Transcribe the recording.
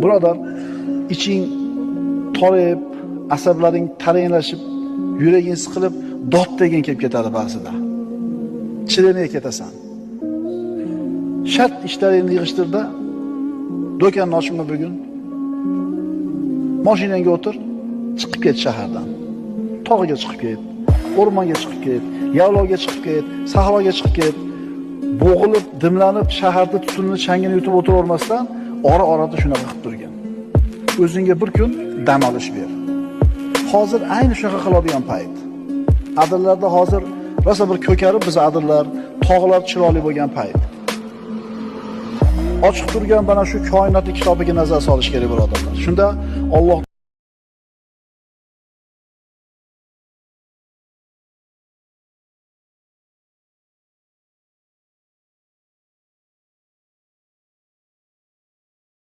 Birodar, iching torayib, asablaring taranglashib, yuraging siqilib, dod degan kelib ketadi ba'zida. Chidamay ketasan. Shart ishlaringni yig'ishtirda, do'konni ochma bugun. Mashinangga o'tir, chiqib ket shahardan. Tog'iga chiqib ket, o'rmonga chiqib ket, yaylovga chiqib ket, sahroga chiqib ket. Bo'g'ilib, dimlanib, shaharda tutunni changini yutib o'tiravermasdan, ora-orada shunaqa qilib turgan. O'zingga bir kun dam olish ber. Hozir ayni shunaqa qiladigan payt. Adirlarda hozir rosa bir ko'karib biz adirlar, tog'lar chiroyli bo'lgan payt. Ochiq turgan mana shu koinotning kitobiga nazar solish kerak birodarlar. Shunda Alloh